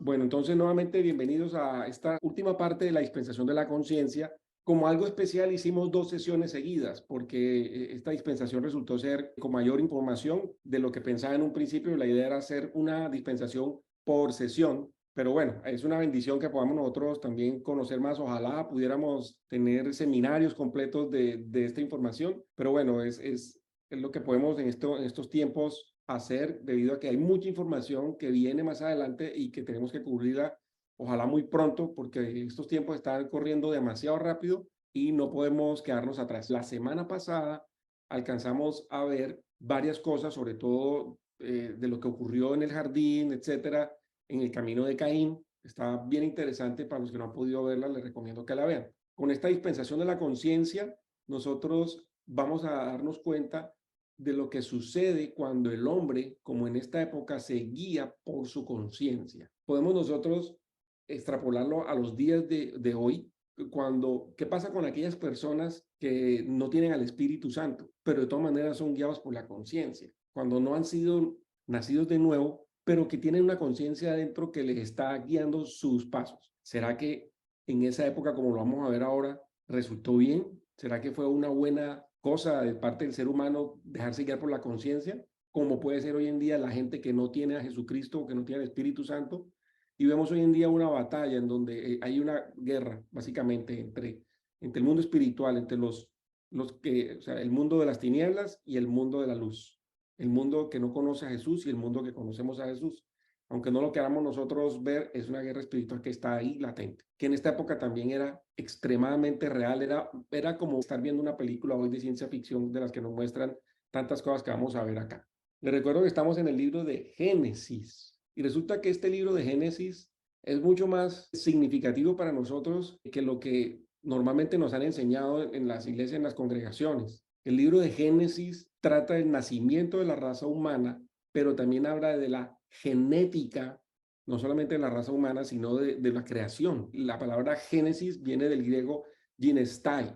Bueno, entonces nuevamente bienvenidos a esta última parte de la dispensación de la conciencia. Como algo especial hicimos dos sesiones seguidas porque esta dispensación resultó ser con mayor información de lo que pensaba en un principio. La idea era hacer una dispensación por sesión, pero bueno, es una bendición que podamos nosotros también conocer más. Ojalá pudiéramos tener seminarios completos de esta información, pero bueno, es lo que podemos en estos tiempos hacer debido a que hay mucha información que viene más adelante y que tenemos que cubrirla, ojalá muy pronto, porque estos tiempos están corriendo demasiado rápido y no podemos quedarnos atrás. La semana pasada alcanzamos a ver varias cosas, sobre todo de lo que ocurrió en el jardín, etcétera, en el camino de Caín. Está bien interesante. Para los que no han podido verla, les recomiendo que la vean. Con esta dispensación de la conciencia, nosotros vamos a darnos cuenta de lo que sucede cuando el hombre, como en esta época, se guía por su conciencia. Podemos nosotros extrapolarlo a los días de hoy, ¿qué pasa con aquellas personas que no tienen al Espíritu Santo, pero de todas maneras son guiados por la conciencia? Cuando no han sido nacidos de nuevo, pero que tienen una conciencia adentro que les está guiando sus pasos. ¿Será que en esa época, como lo vamos a ver ahora, resultó bien? ¿Será que fue una buena cosa de parte del ser humano dejarse guiar por la conciencia? Como puede ser hoy en día la gente que no tiene a Jesucristo o que no tiene el Espíritu Santo. Y vemos hoy en día una batalla en donde hay una guerra básicamente entre el mundo espiritual, entre o sea, el mundo de las tinieblas y el mundo de la luz. El mundo que no conoce a Jesús y el mundo que conocemos a Jesús. Aunque no lo queramos nosotros ver, es una guerra espiritual que está ahí latente, que en esta época también era extremadamente real. Era como estar viendo una película hoy de ciencia ficción de las que nos muestran tantas cosas que vamos a ver acá. Les recuerdo que estamos en el libro de Génesis y resulta que este libro de Génesis es mucho más significativo para nosotros que lo que normalmente nos han enseñado en las iglesias, en las congregaciones. El libro de Génesis trata del nacimiento de la raza humana, pero también habla de la genética, no solamente de la raza humana, sino de la creación. La palabra Génesis viene del griego ginestai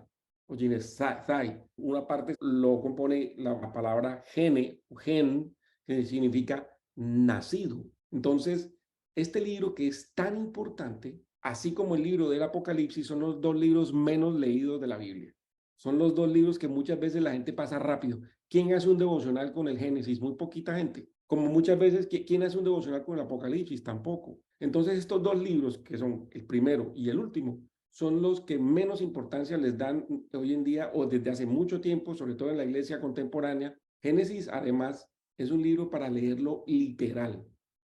o ginestai. Una parte lo compone la palabra gene o gen, que significa nacido. Entonces, este libro que es tan importante, así como el libro del Apocalipsis, son los dos libros menos leídos de la Biblia. Son los dos libros que muchas veces la gente pasa rápido. ¿Quién hace un devocional con el Génesis? Muy poquita gente. Como muchas veces, ¿quién hace un devocional con el Apocalipsis? Tampoco. Entonces, estos dos libros, que son el primero y el último, son los que menos importancia les dan hoy en día o desde hace mucho tiempo, sobre todo en la iglesia contemporánea. Génesis, además, es un libro para leerlo literal,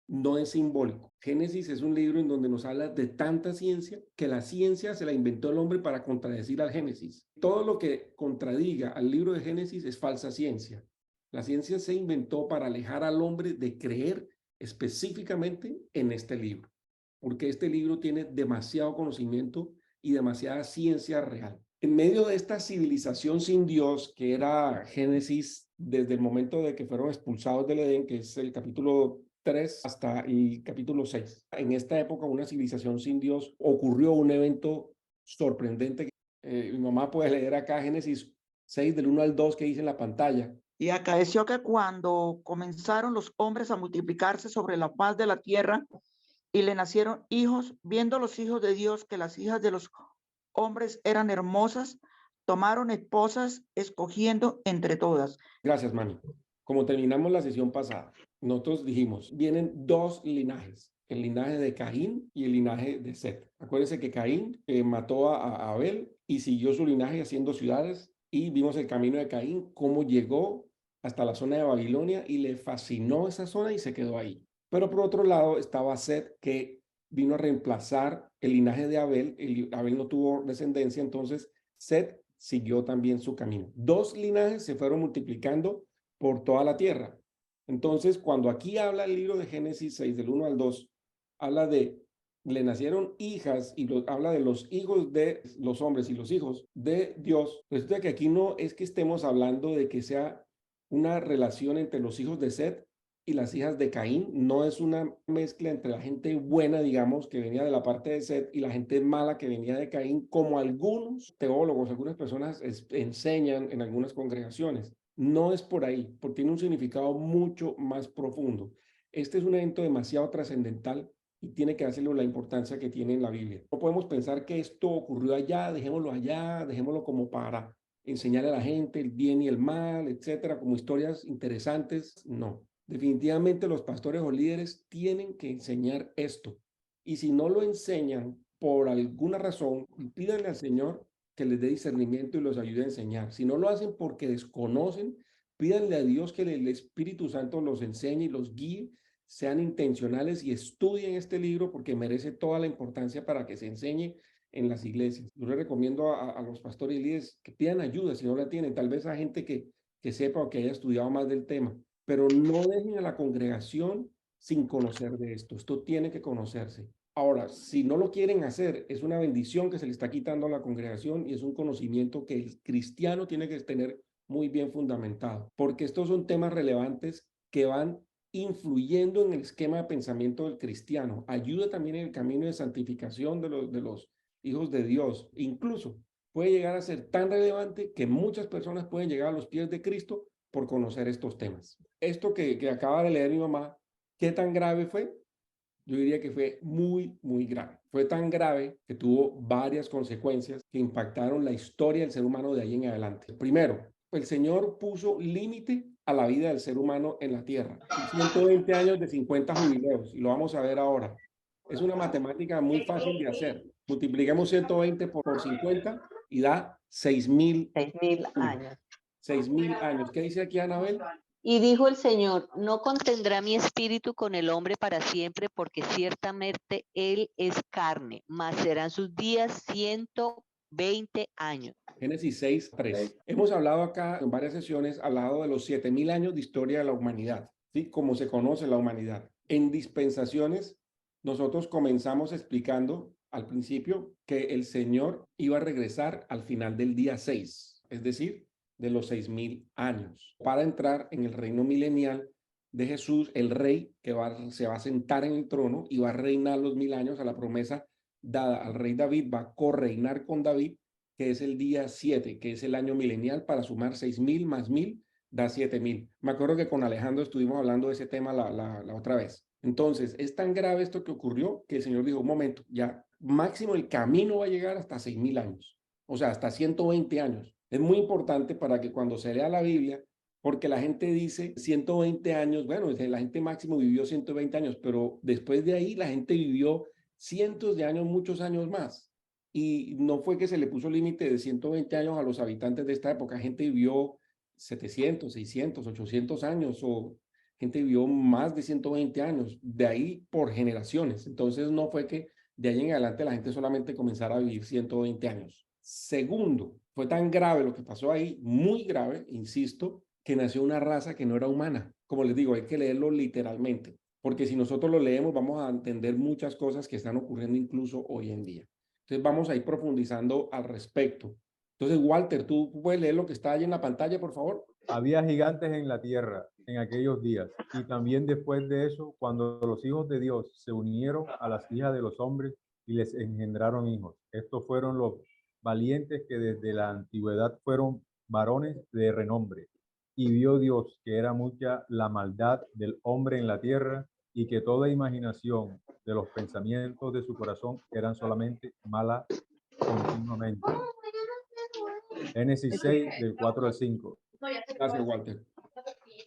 no es simbólico. Génesis es un libro en donde nos habla de tanta ciencia que la ciencia se la inventó el hombre para contradecir al Génesis. Todo lo que contradiga al libro de Génesis es falsa ciencia. La ciencia se inventó para alejar al hombre de creer específicamente en este libro, porque este libro tiene demasiado conocimiento y demasiada ciencia real. En medio de esta civilización sin Dios, que era Génesis, desde el momento de que fueron expulsados del Edén, que es el capítulo 3 hasta el capítulo 6. En esta época, una civilización sin Dios, ocurrió un evento sorprendente. Mi mamá puede leer acá Génesis 6 del 1 al 2 que dice en la pantalla. Y acaeció que cuando comenzaron los hombres a multiplicarse sobre la faz de la tierra y le nacieron hijos, viendo los hijos de Dios que las hijas de los hombres eran hermosas, tomaron esposas, escogiendo entre todas. Gracias, Manny. Como terminamos la sesión pasada, nosotros dijimos, vienen dos linajes, el linaje de Caín y el linaje de Set. Acuérdense que Caín mató a Abel y siguió su linaje haciendo ciudades y vimos el camino de Caín, cómo llegó hasta la zona de Babilonia y le fascinó esa zona y se quedó ahí. Pero por otro lado estaba Set, que vino a reemplazar el linaje de Abel. Abel no tuvo descendencia, entonces Set siguió también su camino. Dos linajes se fueron multiplicando por toda la tierra. Entonces, cuando aquí habla el libro de Génesis 6, del 1 al 2, habla de, le nacieron hijas y habla de los hijos de los hombres y los hijos de Dios. Resulta que aquí no es que estemos hablando de que sea una relación entre los hijos de Set y las hijas de Caín. No es una mezcla entre la gente buena, digamos, que venía de la parte de Set y la gente mala que venía de Caín, como algunos teólogos, algunas personas enseñan en algunas congregaciones. No es por ahí, porque tiene un significado mucho más profundo. Este es un evento demasiado trascendental y tiene que dárselo la importancia que tiene en la Biblia. No podemos pensar que esto ocurrió allá, dejémoslo como para enseñarle a la gente el bien y el mal, etcétera, como historias interesantes. No, definitivamente los pastores o líderes tienen que enseñar esto. Y si no lo enseñan por alguna razón, pídanle al Señor que les dé discernimiento y los ayude a enseñar. Si no lo hacen porque desconocen, pídanle a Dios que el Espíritu Santo los enseñe y los guíe, sean intencionales y estudien este libro porque merece toda la importancia para que se enseñe en las iglesias. Yo les recomiendo a los pastores y líderes que pidan ayuda si no la tienen, tal vez a gente que sepa o que haya estudiado más del tema, pero no dejen a la congregación sin conocer de esto. Esto tiene que conocerse. Ahora, si no lo quieren hacer, es una bendición que se le está quitando a la congregación y es un conocimiento que el cristiano tiene que tener muy bien fundamentado, porque estos son temas relevantes que van influyendo en el esquema de pensamiento del cristiano. Ayuda también en el camino de santificación de los hijos de Dios. Incluso puede llegar a ser tan relevante que muchas personas pueden llegar a los pies de Cristo por conocer estos temas. Esto que acaba de leer mi mamá, ¿qué tan grave fue? Yo diría que fue muy, muy grave. Fue tan grave que tuvo varias consecuencias que impactaron la historia del ser humano de ahí en adelante. Primero, el Señor puso límite a la vida del ser humano en la tierra. 120 años de 50 jubileos, y lo vamos a ver ahora. Es una matemática muy fácil de hacer. Multipliquemos 120 por 50 y da 6.000 6.000 años. años. 6.000 años. ¿Qué dice aquí Anabel? Y dijo el Señor, no contendrá mi espíritu con el hombre para siempre, porque ciertamente él es carne, mas serán sus días 120 años. Génesis 6:3. Hemos hablado acá en varias sesiones al lado de los 7.000 años de historia de la humanidad, ¿sí? Como se conoce la humanidad. En dispensaciones, nosotros comenzamos explicando al principio que el Señor iba a regresar al final del día 6, es decir, de los 6.000 años, para entrar en el reino milenial de Jesús, el rey que se va a sentar en el trono y va a reinar los 1.000 años a la promesa dada al rey David, va a correinar con David, que es el día 7, que es el año milenial, para sumar 6.000 más 1.000 da 7.000. Me acuerdo que con Alejandro estuvimos hablando de ese tema la otra vez. Entonces, es tan grave esto que ocurrió que el Señor dijo, un momento, ya máximo el camino va a llegar hasta 6.000 años, o sea, hasta 120 años. Es muy importante para que cuando se lea la Biblia, porque la gente dice 120 años, bueno, la gente máximo vivió 120 años, pero después de ahí la gente vivió cientos de años, muchos años más. Y no fue que se le puso límite de 120 años a los habitantes de esta época. Gente vivió 700, 600, 800 años o gente vivió más de 120 años, de ahí por generaciones. Entonces no fue que de ahí en adelante la gente solamente comenzara a vivir 120 años. Segundo, fue tan grave lo que pasó ahí, muy grave, insisto, que nació una raza que no era humana. Como les digo, hay que leerlo literalmente, porque si nosotros lo leemos vamos a entender muchas cosas que están ocurriendo incluso hoy en día. Entonces vamos a ir profundizando al respecto. Entonces, Walter, ¿tú puedes leer lo que está ahí en la pantalla, por favor? Había gigantes en la tierra en aquellos días, y también después de eso, cuando los hijos de Dios se unieron a las hijas de los hombres y les engendraron hijos. Estos fueron los valientes que desde la antigüedad fueron varones de renombre. Y vio Dios que era mucha la maldad del hombre en la tierra, y que toda imaginación de los pensamientos de su corazón eran solamente mala continuamente. Génesis 6, del 4 al 5. Gracias, Walter.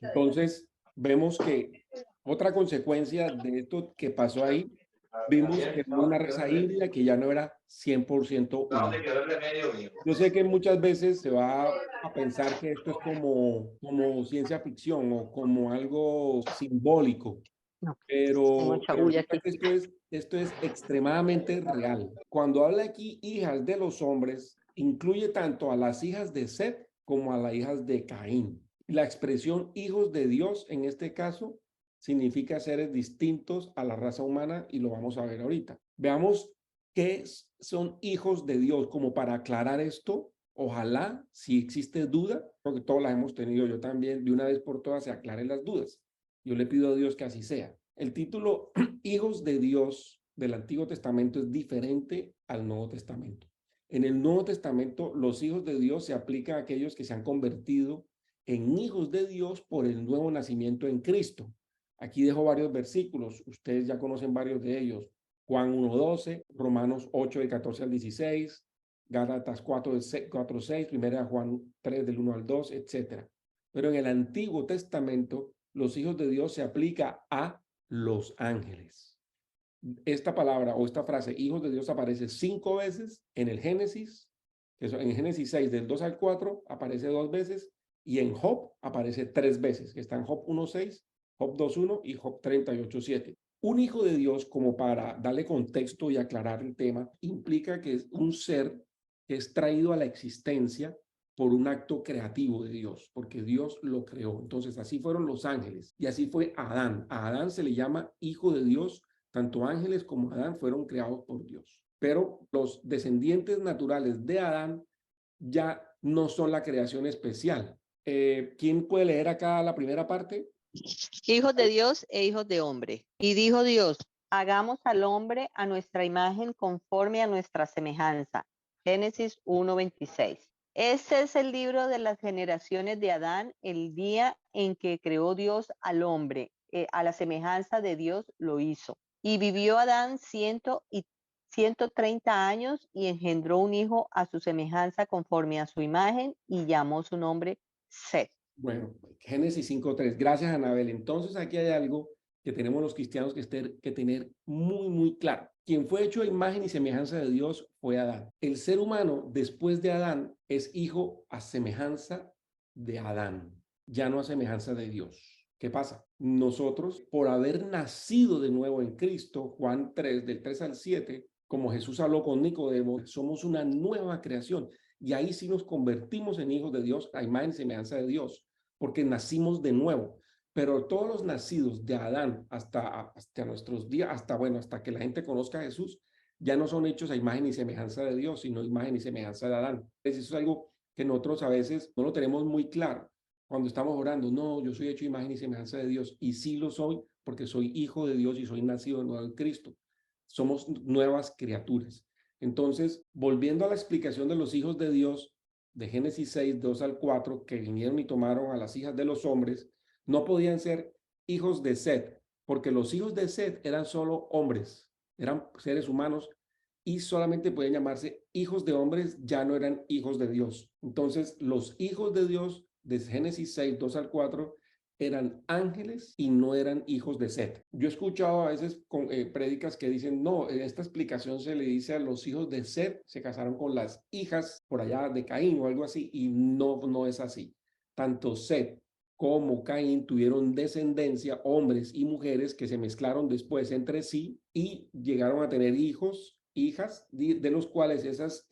Entonces, vemos que otra consecuencia de esto que pasó ahí, vimos que fue una raza híbrida que ya no era 100% humana. Yo sé que muchas veces se va a pensar que esto es como ciencia ficción o como algo simbólico, No, pero mucha bulla aquí. esto es extremadamente real. Cuando habla aquí hijas de los hombres, incluye tanto a las hijas de Set como a las hijas de Caín. La expresión hijos de Dios en este caso significa seres distintos a la raza humana y lo vamos a ver ahorita. Veamos qué son hijos de Dios, como para aclarar esto. Ojalá, si existe duda, porque todas las hemos tenido, yo también, de una vez por todas se aclaren las dudas. Yo le pido a Dios que así sea. El título hijos de Dios del Antiguo Testamento es diferente al Nuevo Testamento. En el Nuevo Testamento, los hijos de Dios se aplican a aquellos que se han convertido en hijos de Dios por el nuevo nacimiento en Cristo. Aquí dejo varios versículos, ustedes ya conocen varios de ellos. Juan 1:12, Romanos 8, del 14 al 16, Gálatas 4:6, Primera de Juan 3, del 1 al 2, etc. Pero en el Antiguo Testamento, los hijos de Dios se aplica a los ángeles. Esta palabra o esta frase, hijos de Dios, aparece 5 veces en el Génesis, en Génesis 6, del 2 al 4, aparece 2 veces, y en Job aparece 3 veces, que está en Job 1:6, Job 2:1 y Job 38:7. Un hijo de Dios, como para darle contexto y aclarar el tema, implica que es un ser que es traído a la existencia por un acto creativo de Dios, porque Dios lo creó. Entonces, así fueron los ángeles y así fue Adán. A Adán se le llama hijo de Dios. Tanto ángeles como Adán fueron creados por Dios. Pero los descendientes naturales de Adán ya no son la creación especial. ¿Quién puede leer acá la primera parte? Hijos de Dios e hijos de hombre. Y dijo Dios, hagamos al hombre a nuestra imagen conforme a nuestra semejanza. Génesis 1:26. Este es el libro de las generaciones de Adán, el día en que creó Dios al hombre. A la semejanza de Dios lo hizo. Y vivió Adán 130 años y engendró un hijo a su semejanza conforme a su imagen y llamó su nombre Set. Bueno, Génesis 5:3. Gracias, Anabel. Entonces aquí hay algo que tenemos los cristianos que tener muy, muy claro. Quien fue hecho a imagen y semejanza de Dios fue Adán. El ser humano, después de Adán, es hijo a semejanza de Adán, ya no a semejanza de Dios. ¿Qué pasa? Nosotros, por haber nacido de nuevo en Cristo, Juan 3, del 3 al 7, como Jesús habló con Nicodemo, somos una nueva creación. Y ahí sí nos convertimos en hijos de Dios, a imagen y semejanza de Dios, porque nacimos de nuevo. Pero todos los nacidos de Adán hasta nuestros días, hasta que la gente conozca a Jesús, ya no son hechos a imagen y semejanza de Dios, sino imagen y semejanza de Adán. Eso es algo que nosotros a veces no lo tenemos muy claro cuando estamos orando. No, yo soy hecho a imagen y semejanza de Dios, y sí lo soy porque soy hijo de Dios y soy nacido de nuevo en Cristo. Somos nuevas criaturas. Entonces, volviendo a la explicación de los hijos de Dios, de Génesis 6, 2 al 4, que vinieron y tomaron a las hijas de los hombres, no podían ser hijos de Set, porque los hijos de Set eran solo hombres, eran seres humanos, y solamente podían llamarse hijos de hombres, ya no eran hijos de Dios. Entonces, los hijos de Dios, de Génesis 6, 2 al 4, eran ángeles y no eran hijos de Set. Yo he escuchado a veces con prédicas que dicen, no, esta explicación se le dice a los hijos de Set, se casaron con las hijas por allá de Caín o algo así, y no es así. Tanto Set como Caín tuvieron descendencia, hombres y mujeres que se mezclaron después entre sí y llegaron a tener hijos, hijas, de los cuales esas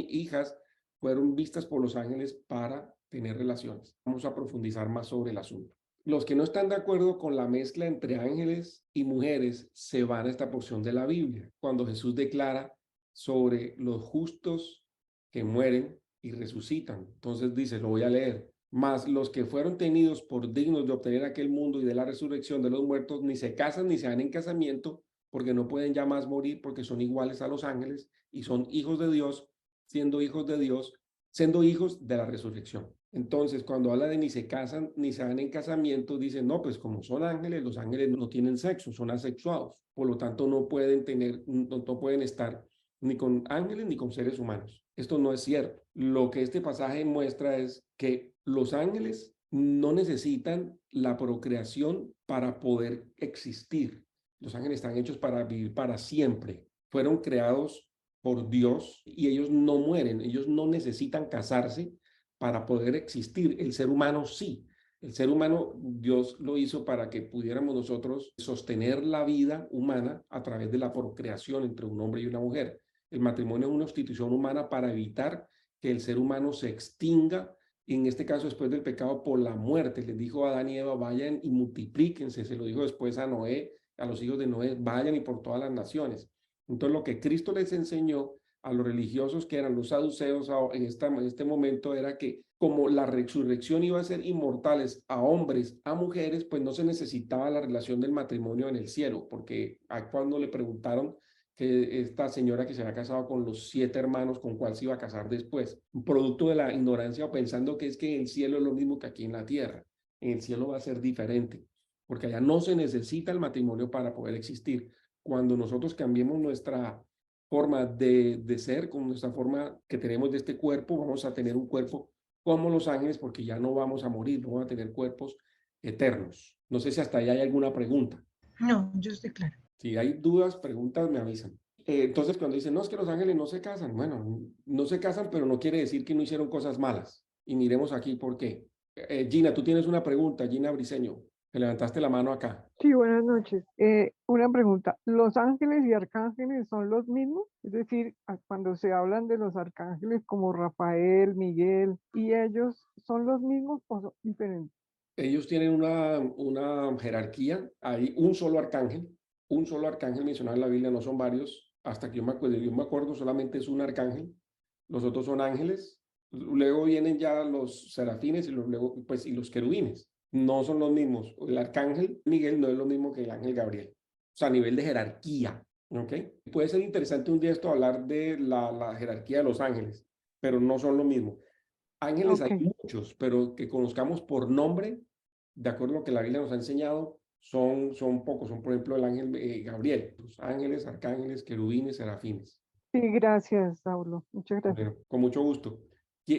hijas fueron vistas por los ángeles para tener relaciones. Vamos a profundizar más sobre el asunto. Los que no están de acuerdo con la mezcla entre ángeles y mujeres se van a esta porción de la Biblia, cuando Jesús declara sobre los justos que mueren y resucitan. Entonces dice, lo voy a leer. Mas los que fueron tenidos por dignos de obtener aquel mundo y de la resurrección de los muertos, ni se casan ni se dan en casamiento, porque no pueden ya más morir, porque son iguales a los ángeles y son hijos de Dios, siendo hijos de Dios, siendo hijos de la resurrección. Entonces, cuando habla de ni se casan ni se dan en casamiento, dicen, no, pues como son ángeles, los ángeles no tienen sexo, son asexuados. Por lo tanto, no pueden estar ni con ángeles ni con seres humanos. Esto no es cierto. Lo que este pasaje muestra es que los ángeles no necesitan la procreación para poder existir. Los ángeles están hechos para vivir para siempre. Fueron creados por Dios y ellos no mueren, ellos no necesitan casarse para poder existir. El ser humano sí. El ser humano, Dios lo hizo para que pudiéramos nosotros sostener la vida humana a través de la procreación entre un hombre y una mujer. El matrimonio es una institución humana para evitar que el ser humano se extinga, en este caso después del pecado, por la muerte. Les dijo a Adán y Eva, vayan y multiplíquense. Se lo dijo después a Noé, a los hijos de Noé, vayan y por todas las naciones. Entonces lo que Cristo les enseñó a los religiosos, que eran los saduceos en este momento, era que como la resurrección iba a ser inmortales a hombres, a mujeres, pues no se necesitaba la relación del matrimonio en el cielo, porque cuando le preguntaron que esta señora que se había casado con los 7 hermanos, ¿con cuál se iba a casar después? Un producto de la ignorancia o pensando que es que en el cielo es lo mismo que aquí en la tierra. En el cielo va a ser diferente. porque allá no se necesita el matrimonio para poder existir. Cuando nosotros cambiemos nuestra forma de ser, con nuestra forma que tenemos de este cuerpo, vamos a tener un cuerpo como los ángeles, porque ya no vamos a morir, no vamos a tener cuerpos eternos. No sé si hasta ahí hay alguna pregunta. No, yo estoy clara. Si hay dudas, preguntas, me avisan. Entonces, cuando dicen, no, es que los ángeles no se casan, bueno, no se casan, pero no quiere decir que no hicieron cosas malas. Y miremos aquí por qué. Gina, tú tienes una pregunta, Gina Briceño, que levantaste la mano acá. Sí, buenas noches. Una pregunta. ¿Los ángeles y arcángeles son los mismos? Es decir, cuando se hablan de los arcángeles como Rafael, Miguel, ¿y ellos son los mismos o son diferentes? Ellos tienen una jerarquía. Hay un solo arcángel mencionado en la Biblia, no son varios. Hasta que yo me acuerdo, solamente es un arcángel. Los otros son ángeles. Luego vienen ya los serafines y y los querubines. No son los mismos. El arcángel Miguel no es lo mismo que el ángel Gabriel. O sea, a nivel de jerarquía. ¿Ok? Puede ser interesante un día esto hablar de la jerarquía de los ángeles, pero no son lo mismo. Ángeles hay muchos, pero que conozcamos por nombre, de acuerdo a lo que la Biblia nos ha enseñado, son pocos. Son, por ejemplo, el ángel Gabriel, los ángeles, arcángeles, querubines, serafines. Sí, gracias, Saulo. Muchas gracias. Bueno, con mucho gusto.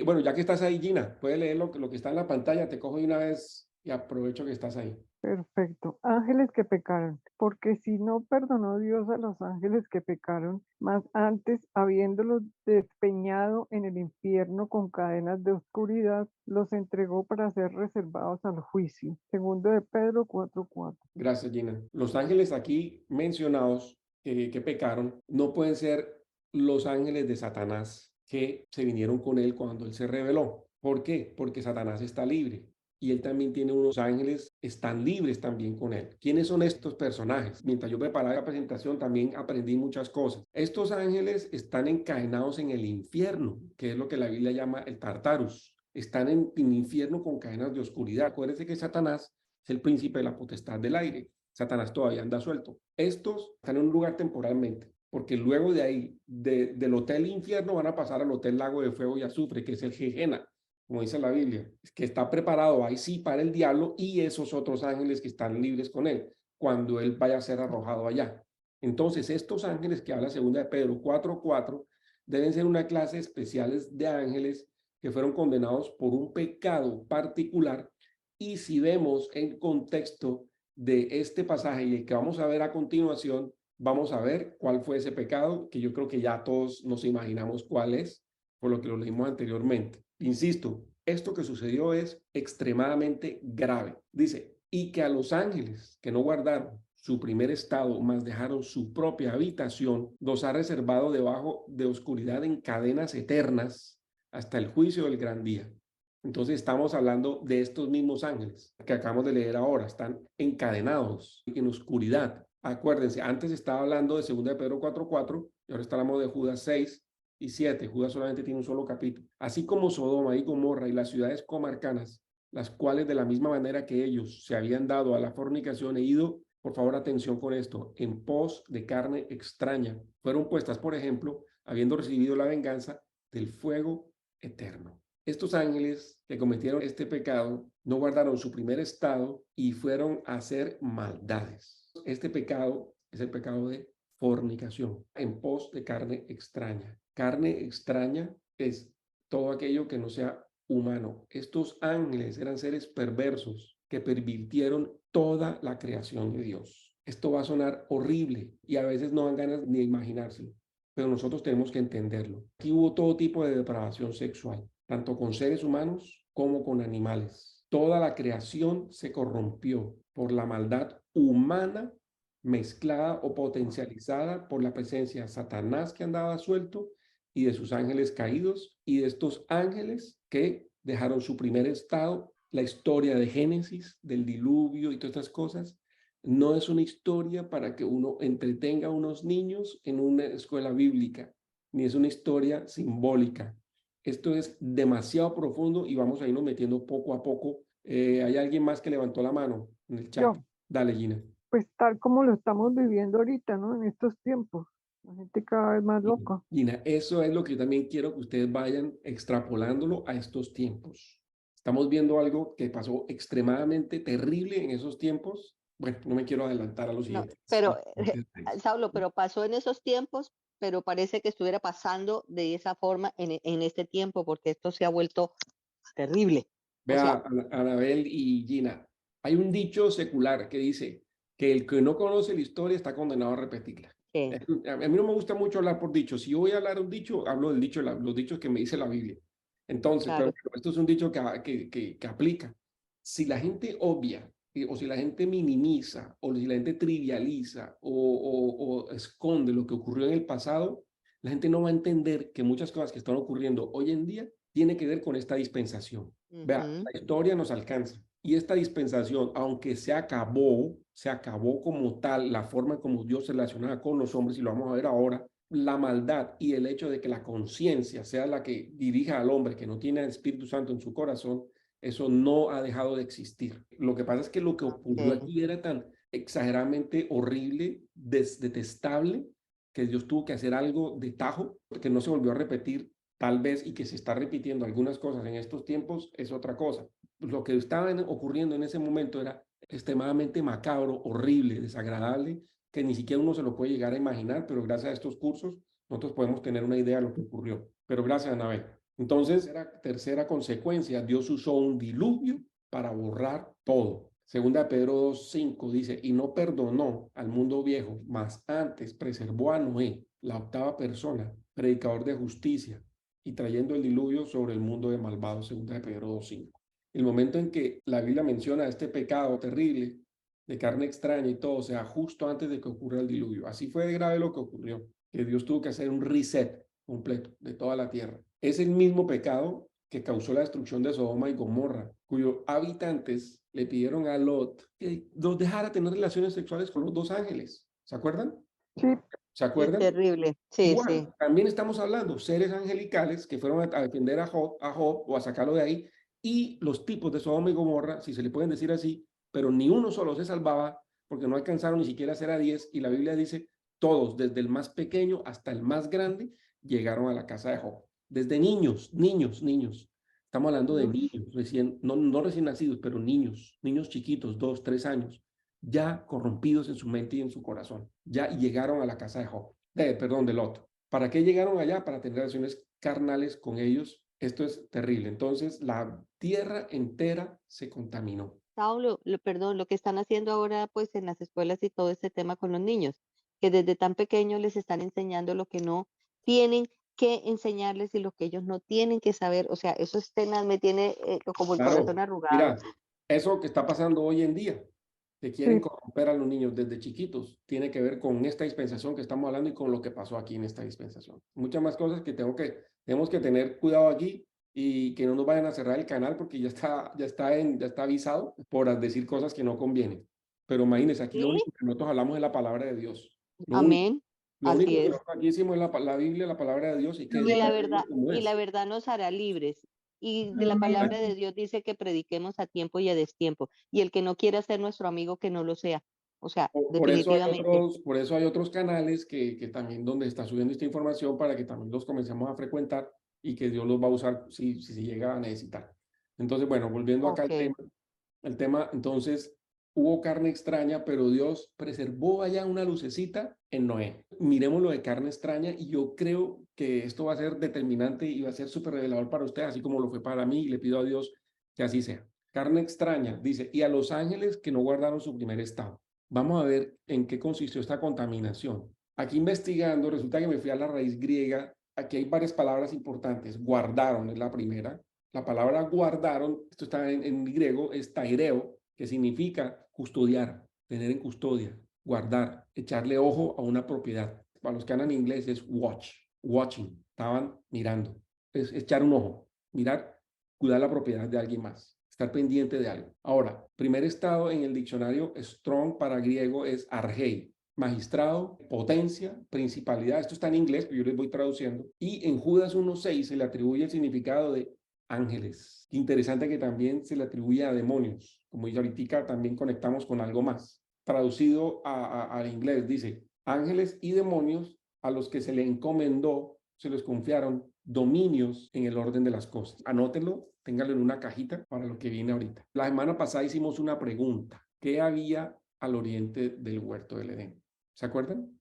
Bueno, ya que estás ahí, Gina, puedes leer lo que está en la pantalla. Te cojo de una vez y aprovecho que estás ahí. Perfecto. Ángeles que pecaron, porque si no perdonó Dios a los ángeles que pecaron, más antes, habiéndolos despeñado en el infierno con cadenas de oscuridad, los entregó para ser reservados al juicio. Segundo de Pedro 4:4. Gracias, Gina. Los ángeles aquí mencionados que pecaron no pueden ser los ángeles de Satanás que se vinieron con él cuando él se rebeló. ¿Por qué? Porque Satanás está libre y él también tiene unos ángeles, están libres también con él. ¿Quiénes son estos personajes? Mientras yo preparaba la presentación también aprendí muchas cosas. Estos ángeles están encadenados en el infierno, que es lo que la Biblia llama el Tartarus. Están en infierno con cadenas de oscuridad. Acuérdense que Satanás es el príncipe de la potestad del aire. Satanás todavía anda suelto. Estos están en un lugar temporalmente, porque luego de ahí, del hotel infierno, van a pasar al hotel lago de fuego y azufre, que es el Gehenna, como dice la Biblia, que está preparado ahí sí para el diablo y esos otros ángeles que están libres con él, cuando él vaya a ser arrojado allá. Entonces, estos ángeles que habla 2 de Pedro 4:4, deben ser una clase especiales de ángeles que fueron condenados por un pecado particular. Y si vemos el contexto de este pasaje y el que vamos a ver a continuación, vamos a ver cuál fue ese pecado, que yo creo que ya todos nos imaginamos cuál es, por lo que lo leímos anteriormente. Insisto, esto que sucedió es extremadamente grave. Dice, y que a los ángeles que no guardaron su primer estado, más dejaron su propia habitación, los ha reservado debajo de oscuridad en cadenas eternas hasta el juicio del gran día. Entonces estamos hablando de estos mismos ángeles que acabamos de leer ahora, están encadenados en oscuridad. Acuérdense, antes estaba hablando de 2 de Pedro 4:4 y ahora estamos de Judas 6 y 7. Judas solamente tiene un solo capítulo. Así como Sodoma y Gomorra y las ciudades comarcanas, las cuales de la misma manera que ellos se habían dado a la fornicación e ido, por favor atención con esto, en pos de carne extraña, fueron puestas, por ejemplo, habiendo recibido la venganza del fuego eterno. Estos ángeles que cometieron este pecado no guardaron su primer estado y fueron a hacer maldades. Este pecado es el pecado de fornicación, en pos de carne extraña. Carne extraña es todo aquello que no sea humano. Estos ángeles eran seres perversos que pervirtieron toda la creación de Dios. Esto va a sonar horrible y a veces no dan ganas ni de imaginárselo, pero nosotros tenemos que entenderlo. Aquí hubo todo tipo de depravación sexual, tanto con seres humanos como con animales. Toda la creación se corrompió por la maldad humana mezclada o potencializada por la presencia de Satanás que andaba suelto y de sus ángeles caídos y de estos ángeles que dejaron su primer estado. La historia de Génesis, del diluvio y todas estas cosas, no es una historia para que uno entretenga a unos niños en una escuela bíblica, ni es una historia simbólica. Esto es demasiado profundo y vamos a irnos metiendo poco a poco. ¿Hay alguien más que levantó la mano en el chat? Yo. Dale, Gina. Pues tal como lo estamos viviendo ahorita, ¿no? En estos tiempos. La gente cada vez más loca. Gina, eso es lo que yo también quiero que ustedes vayan extrapolándolo a estos tiempos. Estamos viendo algo que pasó extremadamente terrible en esos tiempos bueno, no me quiero adelantar a los No, siguientes. pero Saulo, pero pasó en esos tiempos, pero parece que estuviera pasando de esa forma en este tiempo, porque esto se ha vuelto terrible. O sea, Vea, Anabel y Gina, hay un dicho secular que dice que el que no conoce la historia está condenado a repetirla. que A mí no me gusta mucho hablar por dichos. Si yo voy a hablar de un dicho, hablo del dicho, los dichos que me dice la Biblia. Entonces, pero claro, esto es un dicho que aplica. Si la gente obvia, o si la gente minimiza, o si la gente trivializa, o esconde lo que ocurrió en el pasado, la gente no va a entender que muchas cosas que están ocurriendo hoy en día tiene que ver con esta dispensación. Vea, ujú, la historia nos alcanza. Y esta dispensación, aunque se acabó como tal la forma como Dios se relacionaba con los hombres, y lo vamos a ver ahora, la maldad y el hecho de que la conciencia sea la que dirija al hombre que no tiene el Espíritu Santo en su corazón, eso no ha dejado de existir. Lo que pasa es que lo que ocurrió ok, aquí era tan exageradamente horrible, detestable, que Dios tuvo que hacer algo de tajo, que no se volvió a repetir tal vez, y que se está repitiendo algunas cosas en estos tiempos es otra cosa. Lo que estaba ocurriendo en ese momento era extremadamente macabro, horrible, desagradable, que ni siquiera uno se lo puede llegar a imaginar, pero gracias a estos cursos nosotros podemos tener una idea de lo que ocurrió. Pero gracias, Anabel. Entonces, tercera consecuencia, Dios usó un diluvio para borrar todo. Segunda de Pedro 2:5 dice, y no perdonó al mundo viejo, mas antes preservó a Noé, la octava persona, predicador de justicia, y trayendo el diluvio sobre el mundo de malvados. Segunda de Pedro 2:5. El momento en que la Biblia menciona este pecado terrible de carne extraña y todo, o sea, justo antes de que ocurra el diluvio. Así fue de grave lo que ocurrió, que Dios tuvo que hacer un reset completo de toda la tierra. Es el mismo pecado que causó la destrucción de Sodoma y Gomorra, cuyos habitantes le pidieron a Lot que los dejara tener relaciones sexuales con los dos ángeles. ¿Se acuerdan? Sí, ¿Se qué acuerdan? terrible, sí, sí, Igual, también estamos hablando seres angelicales que fueron a defender a Job o a sacarlo de ahí, y los tipos de Sodoma y Gomorra, si se le pueden decir así, pero ni uno solo se salvaba porque no alcanzaron ni siquiera a ser a 10, y la Biblia dice, todos, desde el más pequeño hasta el más grande, llegaron a la casa de Job. Desde niños, niños, niños. Estamos hablando de uf, niños, no recién nacidos, pero niños, niños chiquitos, 2, 3 años, ya corrompidos en su mente y en su corazón, ya llegaron a la casa de Job. Perdón, de Lot. ¿Para qué llegaron allá? Para tener relaciones carnales con ellos. Esto es terrible. Entonces, la tierra entera se contaminó. Saulo, perdón, lo que están haciendo ahora pues en las escuelas y todo este tema con los niños, que desde tan pequeños les están enseñando lo que no tienen que enseñarles y lo que ellos no tienen que saber. O sea, eso es tenaz, me tiene como el corazón Claro, arrugado. mira, eso que está pasando hoy en día, que quieren sí, corromper a los niños desde chiquitos, tiene que ver con esta dispensación que estamos hablando y con lo que pasó aquí en esta dispensación. Muchas más cosas que tenemos que tener cuidado aquí, y que no nos vayan a cerrar el canal porque ya está avisado por decir cosas que no convienen. Pero imagínense, aquí lo Sí, único que nosotros hablamos es la palabra de Dios. Lo único, amén, lo así único que es. nosotros aquí decimos es la Biblia, la palabra de Dios, y que decir como Y la es. verdad nos hará libres. Y de la amén. palabra de Dios dice que prediquemos a tiempo y a destiempo. Y el que no quiera ser nuestro amigo, que no lo sea. O sea, definitivamente. Por eso hay otros canales que también donde está subiendo esta información, para que también los comencemos a frecuentar, y que Dios los va a usar si se llega a necesitar. Entonces, bueno, volviendo acá al Ok. tema, entonces, hubo carne extraña, pero Dios preservó allá una lucecita en Noé. Miremos lo de carne extraña, y yo creo que esto va a ser determinante y va a ser súper revelador para usted, así como lo fue para mí, y le pido a Dios que así sea. Carne extraña, dice, y a los ángeles que no guardaron su primer estado. Vamos a ver en qué consistió esta contaminación. Aquí investigando, resulta que me fui a la raíz griega. Aquí hay varias palabras importantes. Guardaron es la primera. La palabra guardaron, esto está en griego, es taireo, que significa custodiar, tener en custodia, guardar, echarle ojo a una propiedad. Para los que hablan inglés es watch, watching, estaban mirando. Es echar un ojo, mirar, cuidar la propiedad de alguien más, estar pendiente de algo. Ahora, primer estado en el diccionario Strong para griego es argei, magistrado, potencia, principalidad. Esto está en inglés, pero yo les voy traduciendo. Y en Judas 1:6 se le atribuye el significado de ángeles. Interesante que también se le atribuye a demonios, como ya ahorita también conectamos con algo más. Traducido al inglés dice, ángeles y demonios a los que se le encomendó, se les confiaron dominios en el orden de las cosas. Anótenlo, téngalo en una cajita para lo que viene ahorita. La semana pasada hicimos una pregunta. ¿Qué había al oriente del huerto del Edén. ¿Se acuerdan?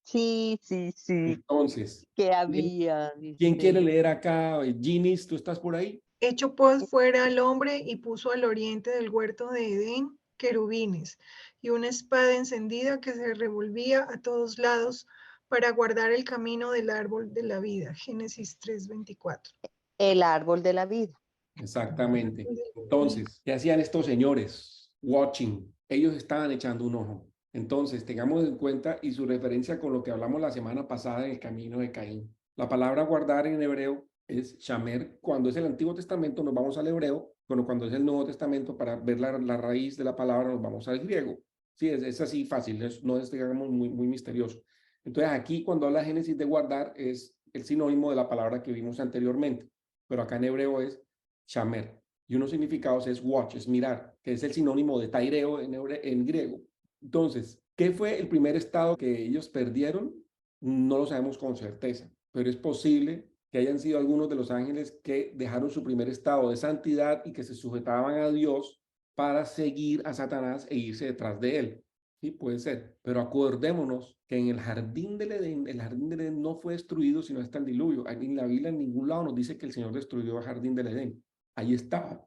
Sí, sí, sí, Entonces, que ¿quién, había, quién quiere dice. leer acá? Ginis, ¿tú estás por ahí? Echó pues fuera al hombre y puso al oriente del huerto de Edén querubines y una espada encendida que se revolvía a todos lados para guardar el camino del árbol de la vida. Génesis 3:24. El árbol de la vida. Exactamente. Entonces, ¿qué hacían estos señores? Watching. Ellos estaban echando un ojo. Entonces, tengamos en cuenta y su referencia con lo que hablamos la semana pasada en el camino de Caín. La palabra guardar en hebreo es shamer. Cuando es el Antiguo Testamento nos vamos al hebreo, bueno, cuando es el Nuevo Testamento para ver la raíz de la palabra nos vamos al griego. Sí, es así fácil, no es digamos muy misterioso. Entonces aquí cuando habla Génesis de guardar es el sinónimo de la palabra que vimos anteriormente, pero acá en hebreo es shamer. Y unos significados es watch, es mirar, que es el sinónimo de taireo en griego. Entonces, ¿qué fue el primer estado que ellos perdieron? No lo sabemos con certeza, pero es posible que hayan sido algunos de los ángeles que dejaron su primer estado de santidad y que se sujetaban a Dios para seguir a Satanás e irse detrás de él. Sí, puede ser. Pero acordémonos que en el jardín del Edén no fue destruido sino hasta el diluvio. En la Biblia en ningún lado nos dice que el Señor destruyó el jardín del Edén. Ahí estaba.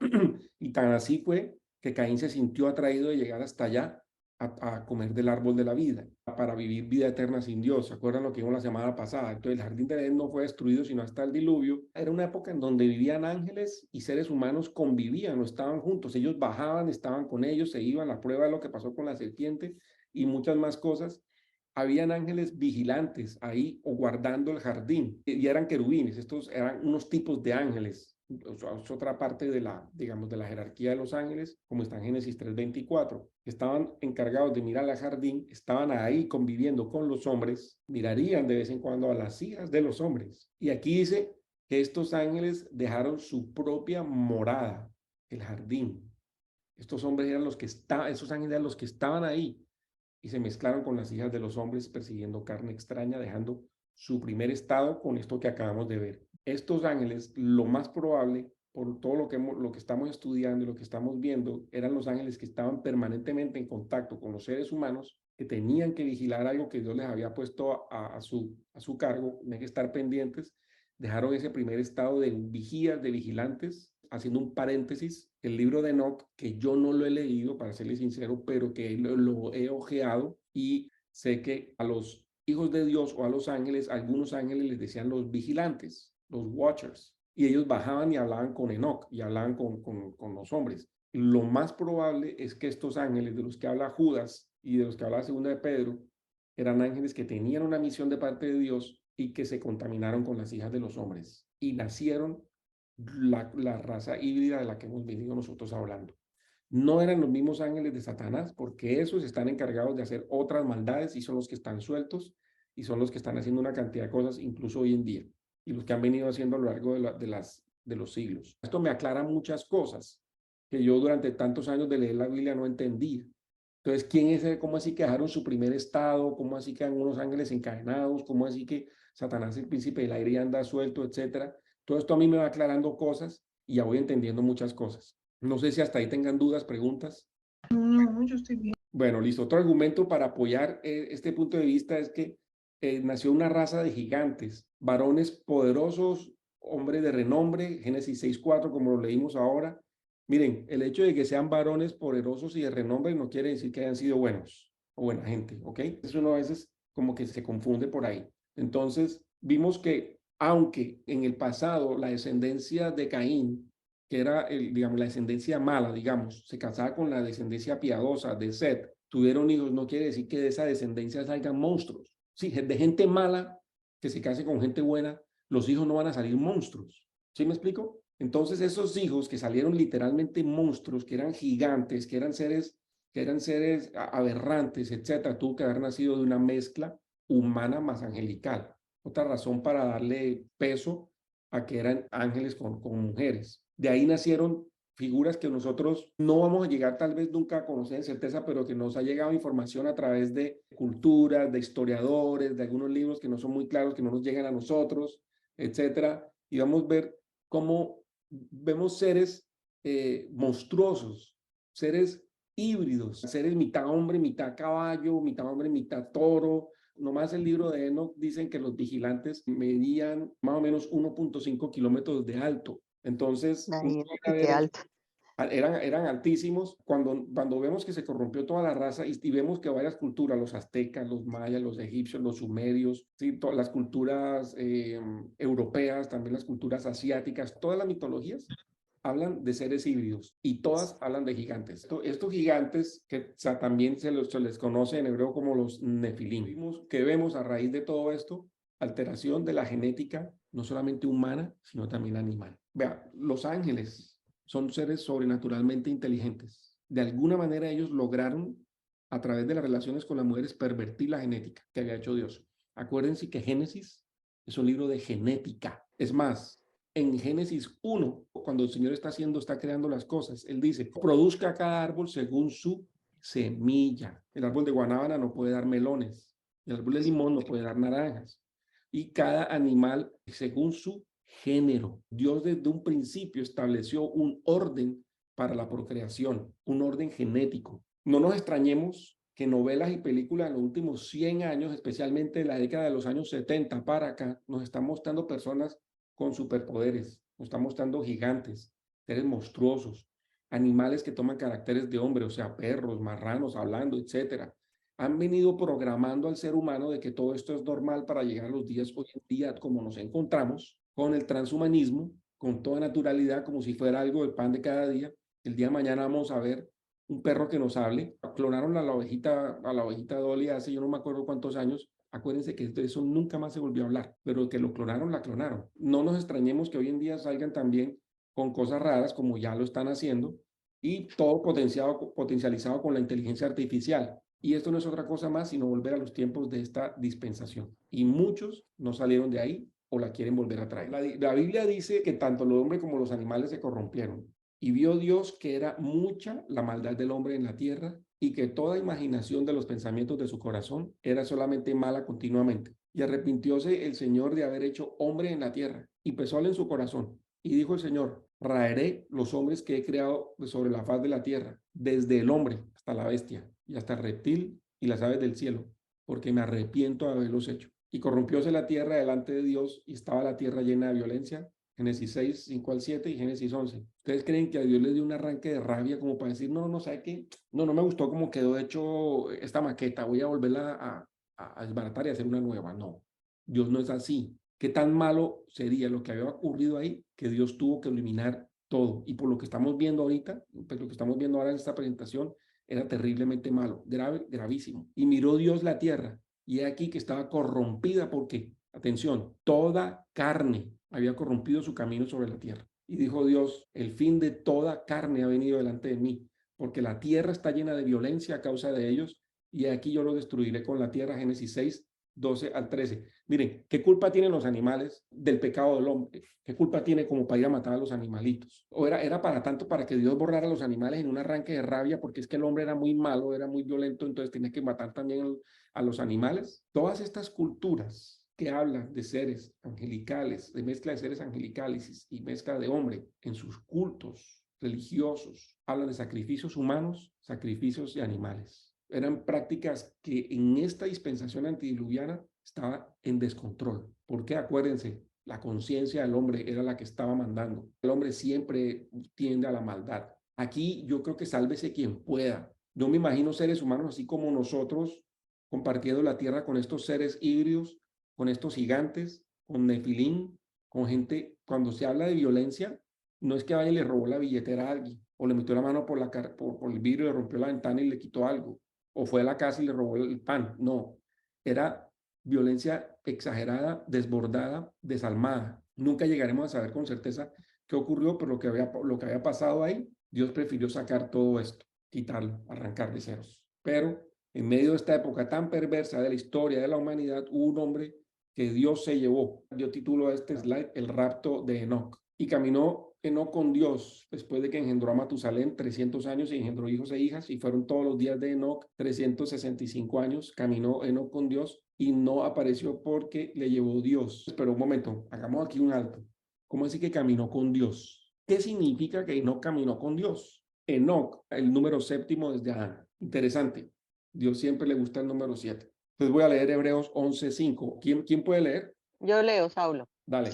Y tan así fue que Caín se sintió atraído de llegar hasta allá a comer del árbol de la vida, para vivir vida eterna sin Dios. ¿Se acuerdan lo que vimos la semana pasada? Entonces el jardín del Edén no fue destruido sino hasta el diluvio. Era una época en donde vivían ángeles y seres humanos convivían, no estaban juntos. Ellos bajaban, estaban con ellos, se iban. La prueba de lo que pasó con la serpiente y muchas más cosas. Habían ángeles vigilantes ahí o guardando el jardín y eran querubines. Estos eran unos tipos de ángeles. Es otra parte de digamos, de la jerarquía de los ángeles, como está en Génesis 3:24. Estaban encargados de mirar al jardín, estaban ahí conviviendo con los hombres, mirarían de vez en cuando a las hijas de los hombres. Y aquí dice que estos ángeles dejaron su propia morada, el jardín. Estos hombres eran esos ángeles eran los que estaban ahí y se mezclaron con las hijas de los hombres persiguiendo carne extraña, dejando su primer estado con esto que acabamos de ver. Estos ángeles, lo más probable, por todo lo que estamos estudiando y lo que estamos viendo, eran los ángeles que estaban permanentemente en contacto con los seres humanos, que tenían que vigilar algo que Dios les había puesto a su cargo, tenían que estar pendientes, dejaron ese primer estado de vigías, de vigilantes. Haciendo un paréntesis, el libro de Enoch, que yo no lo he leído, para serles sincero, pero que lo he ojeado y sé que a los hijos de Dios o a los ángeles, algunos ángeles les decían los vigilantes, los watchers, y ellos bajaban y hablaban con Enoch y hablaban con los hombres. Lo más probable es que estos ángeles de los que habla Judas y de los que habla la segunda de Pedro, eran ángeles que tenían una misión de parte de Dios y que se contaminaron con las hijas de los hombres y nacieron la raza híbrida de la que hemos venido nosotros hablando. No eran los mismos ángeles de Satanás, porque esos están encargados de hacer otras maldades y son los que están sueltos y son los que están haciendo una cantidad de cosas incluso hoy en día y los que han venido haciendo a lo largo de los siglos. Esto me aclara muchas cosas que yo durante tantos años de leer la Biblia no entendía. Entonces, ¿quién es? ¿Cómo así que dejaron su primer estado? ¿Cómo así que han unos ángeles encadenados? ¿Cómo así que Satanás, el príncipe del aire, anda suelto, etcétera? Todo esto a mí me va aclarando cosas y ya voy entendiendo muchas cosas. No sé si hasta ahí tengan dudas, preguntas. No, yo estoy bien. Bueno, listo. Otro argumento para apoyar este punto de vista es que nació una raza de gigantes, varones poderosos, hombres de renombre, Génesis 6:4, como lo leímos ahora. Miren, el hecho de que sean varones poderosos y de renombre no quiere decir que hayan sido buenos o buena gente, ¿ok? Eso uno a veces como que se confunde por ahí. Entonces, vimos que aunque en el pasado la descendencia de Caín, que era digamos, la descendencia mala, digamos, se casaba con la descendencia piadosa de Set, tuvieron hijos, no quiere decir que de esa descendencia salgan monstruos. Sí, de gente mala que se case con gente buena, los hijos no van a salir monstruos. ¿Sí me explico? Entonces esos hijos que salieron literalmente monstruos, que eran gigantes, que eran seres aberrantes, etcétera, tuvo que haber nacido de una mezcla humana más angelical. Otra razón para darle peso a que eran ángeles con mujeres. De ahí nacieron figuras que nosotros no vamos a llegar tal vez nunca a conocer en certeza, pero que nos ha llegado información a través de culturas, de historiadores, de algunos libros que no son muy claros, que no nos llegan a nosotros, etcétera. Y vamos a ver cómo vemos seres monstruosos, seres híbridos, seres mitad hombre, mitad caballo, mitad hombre, mitad toro. Nomás el libro de Enoch dicen que los vigilantes medían más o menos 1.5 kilómetros de alto. Entonces, Imagínate qué alto. eran altísimos. Cuando vemos que se corrompió toda la raza y vemos que varias culturas, los aztecas, los mayas, los egipcios, los sumerios, ¿sí? Todas las culturas europeas, también las culturas asiáticas, todas las mitologías hablan de seres híbridos y todas hablan de gigantes. Estos gigantes, que o sea, también se les conoce en hebreo como los nefilim, que vemos a raíz de todo esto, alteración de la genética, no solamente humana, sino también animal. Vea, los ángeles son seres sobrenaturalmente inteligentes. De alguna manera ellos lograron, a través de las relaciones con las mujeres, pervertir la genética que había hecho Dios. Acuérdense que Génesis es un libro de genética. Es más, en Génesis 1, cuando el Señor está creando las cosas, Él dice, produzca cada árbol según su semilla. El árbol de guanábana no puede dar melones, el árbol de limón no puede dar naranjas. Y cada animal según su género. Dios desde un principio estableció un orden para la procreación, un orden genético. No nos extrañemos que novelas y películas en los últimos 100 años, especialmente en la década de los años 70 para acá, nos están mostrando personas con superpoderes, nos están mostrando gigantes, seres monstruosos, animales que toman caracteres de hombre, o sea, perros, marranos, hablando, etcétera. Han venido programando al ser humano de que todo esto es normal para llegar a los días hoy en día como nos encontramos, con el transhumanismo, con toda naturalidad, como si fuera algo del pan de cada día. El día de mañana vamos a ver un perro que nos hable. Clonaron a la ovejita Dolly hace yo no me acuerdo cuántos años. Acuérdense que de eso nunca más se volvió a hablar, pero que lo clonaron, la clonaron. No nos extrañemos que hoy en día salgan también con cosas raras como ya lo están haciendo y todo potencializado con la inteligencia artificial. Y esto no es otra cosa más sino volver a los tiempos de esta dispensación. Y muchos no salieron de ahí o la quieren volver a traer. La Biblia dice que tanto los hombres como los animales se corrompieron. Y vio Dios que era mucha la maldad del hombre en la tierra y que toda imaginación de los pensamientos de su corazón era solamente mala continuamente. Y arrepintióse el Señor de haber hecho hombre en la tierra y pesóle en su corazón. Y dijo el Señor, raeré los hombres que he creado sobre la faz de la tierra, desde el hombre hasta la bestia y hasta el reptil y las aves del cielo, porque me arrepiento de haberlos hecho. Y corrompióse la tierra delante de Dios y estaba la tierra llena de violencia. Génesis 6, 5 al 7 y Génesis 11. ¿Ustedes creen que a Dios le dio un arranque de rabia como para decir, no, ¿sabe qué? No me gustó cómo quedó hecho esta maqueta, voy a volverla a desbaratar y hacer una nueva? No, Dios no es así. ¿Qué tan malo sería lo que había ocurrido ahí que Dios tuvo que eliminar todo? Y por lo que estamos viendo ahorita, pues lo que estamos viendo ahora en esta presentación, era terriblemente malo, grave, gravísimo. Y miró Dios la tierra y he aquí que estaba corrompida porque, atención, toda carne había corrompido su camino sobre la tierra. Y dijo Dios, el fin de toda carne ha venido delante de mí, porque la tierra está llena de violencia a causa de ellos, y aquí yo lo destruiré con la tierra. Génesis 6, 12 al 13. Miren, ¿qué culpa tienen los animales del pecado del hombre? ¿Qué culpa tiene como para ir a matar a los animalitos? ¿O era para tanto para que Dios borrara a los animales en un arranque de rabia porque es que el hombre era muy malo, era muy violento, entonces tenía que matar también a los animales? Todas estas culturas que hablan de seres angelicales, de mezcla de seres angelicales y mezcla de hombre en sus cultos religiosos, hablan de sacrificios humanos, sacrificios de animales. Eran prácticas que en esta dispensación antediluviana estaba en descontrol. Porque acuérdense, la conciencia del hombre era la que estaba mandando. El hombre siempre tiende a la maldad. Aquí yo creo que sálvese quien pueda. Yo me imagino seres humanos así como nosotros compartiendo la tierra con estos seres híbridos, con estos gigantes, con Nefilim, con gente. Cuando se habla de violencia, no es que vaya y le robó la billetera a alguien, o le metió la mano por el vidrio, le rompió la ventana y le quitó algo, o fue a la casa y le robó el pan. No, era violencia exagerada, desbordada, desalmada. Nunca llegaremos a saber con certeza qué ocurrió, pero lo que había pasado ahí, Dios prefirió sacar todo esto, quitarlo, arrancar de ceros. Pero en medio de esta época tan perversa de la historia de la humanidad, hubo un hombre que Dios se llevó. Yo titulo a este slide El rapto de Enoc. Y caminó Enoc con Dios después de que engendró a Matusalén 300 años y engendró hijos e hijas, y fueron todos los días de Enoc 365 años. Caminó Enoc con Dios y no apareció porque le llevó Dios. Pero un momento, hagamos aquí un alto. ¿Cómo así que caminó con Dios? ¿Qué significa que Enoc caminó con Dios? Enoc, el número séptimo desde Adán. Interesante. Dios siempre le gusta el número 7. Entonces voy a leer Hebreos 11:5. ¿Quién puede leer? Yo leo, Saulo. Dale.